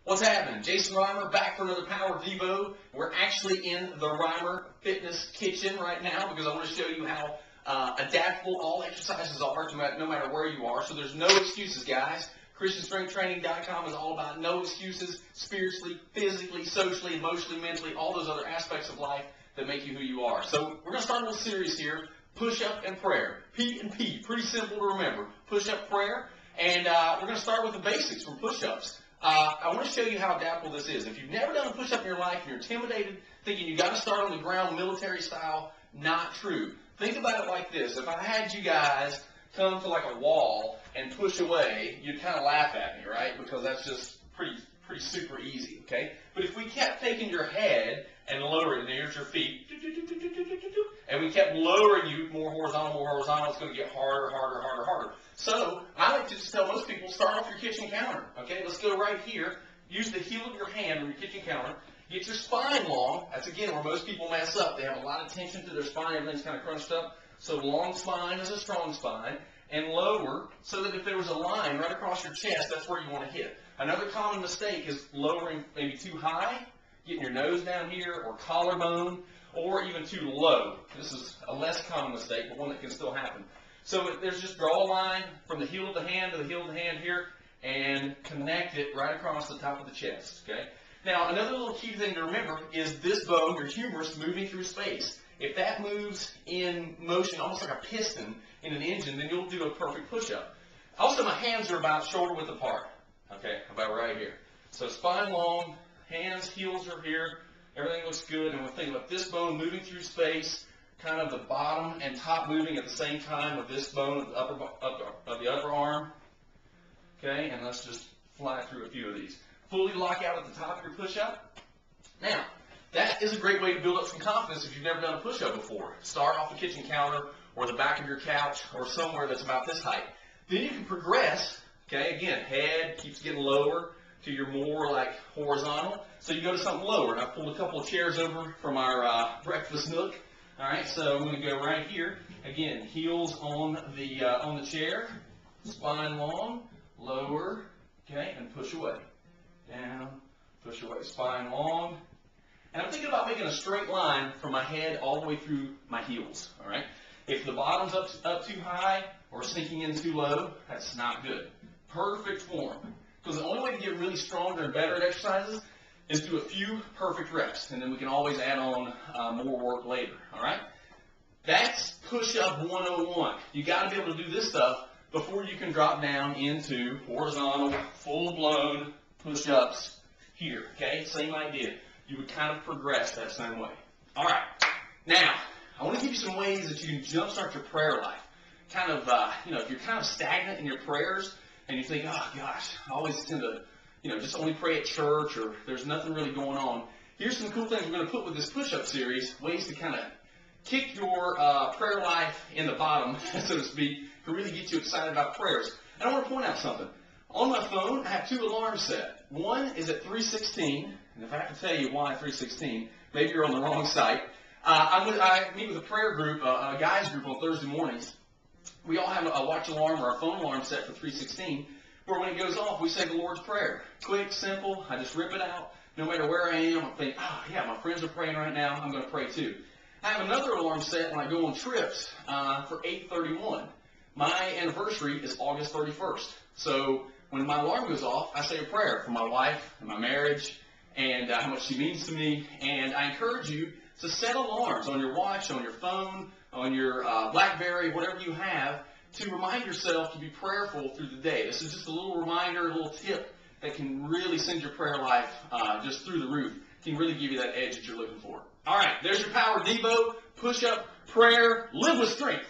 What's happening? Jason Reimer back for another Power Devo. We're actually in the Reimer Fitness Kitchen right now because I want to show you how adaptable all exercises are no matter where you are. So there's no excuses, guys. ChristianStrengthTraining.com is all about no excuses, spiritually, physically, socially, emotionally, mentally, all those other aspects of life that make you who you are. So we're going to start a little series here, push-up and prayer. P and P, pretty simple to remember. Push-up, prayer, and we're going to start with the basics from push-ups. I want to show you how adaptable this is. If you've never done a push-up in your life and you're intimidated, thinking you've got to start on the ground military style, not true. Think about it like this. If I had you guys come to like a wall and push away, you'd kind of laugh at me, right? Because that's just pretty super easy, okay? But if we kept taking your head and lowering, there's your feet, and we kept lowering you more horizontal, it's going to get harder. So I like to just tell most people, start off your kitchen counter, okay? Let's go right here. Use the heel of your hand on your kitchen counter. Get your spine long. That's, again, where most people mess up. They have a lot of tension to their spine. Everything's kind of crunched up. So long spine is a strong spine. And lower, so that if there was a line right across your chest, that's where you want to hit. Another common mistake is lowering maybe too high, getting your nose down here, or collarbone, or even too low. This is a less common mistake, but one that can still happen. So there's just draw a line from the heel of the hand to the heel of the hand here, and connect it right across the top of the chest, okay? Now, another little key thing to remember is this bone, your humerus, moving through space. If that moves in motion, almost like a piston in an engine, then you'll do a perfect push-up. Also, my hands are about shoulder width apart, okay, about right here. So spine long, hands, heels are here, everything looks good, and we're thinking about this bone moving through space, kind of the bottom and top moving at the same time of this bone of the upper arm, okay, and let's just fly through a few of these. Fully lock out at the top of your push-up. Now, that is a great way to build up some confidence if you've never done a push-up before. Start off the kitchen counter or the back of your couch or somewhere that's about this height. Then you can progress, okay, again, head keeps getting lower to your more like horizontal. So you go to something lower. And I pulled a couple of chairs over from our breakfast nook. All right, so I'm going to go right here. Again, heels on the chair, spine long, lower, okay, and push away. Down, push away, spine long. And I'm thinking about making a straight line from my head all the way through my heels, all right? If the bottom's up too high or sinking in too low, that's not good. Perfect form. Because the only way to get really stronger and better at exercises is do a few perfect reps, and then we can always add on more work later, all right? That's push-up 101. You got to be able to do this stuff before you can drop down into horizontal, full-blown push-ups here, okay? Same idea. You would kind of progress that same way. All right. Now, I want to give you some ways that you can jumpstart your prayer life. Kind of, if you're kind of stagnant in your prayers and you think, oh, gosh, I always tend to, just only pray at church or there's nothing really going on. Here's some cool things we're going to put with this push-up series, ways to kind of kick your prayer life in the bottom, so to speak, to really get you excited about prayers. And I want to point out something. On my phone, I have two alarms set. One is at 3:16, and if I have to tell you why 3:16, maybe you're on the wrong site. I meet with a prayer group, a guys group on Thursday mornings. We all have a watch alarm or a phone alarm set for 3:16, where when it goes off, we say the Lord's Prayer. Quick, simple, I just rip it out. No matter where I am, I think, oh yeah, my friends are praying right now, I'm going to pray too. I have another alarm set when I go on trips for 8:31. My anniversary is August 31st. So when my alarm goes off, I say a prayer for my wife and my marriage and how much she means to me. And I encourage you to set alarms on your watch, on your phone, on your BlackBerry, whatever you have, to remind yourself to be prayerful through the day. This is just a little reminder, a little tip that can really send your prayer life just through the roof. Can really give you that edge that you're looking for. All right, there's your Power Devo, push-up, prayer, live with strength.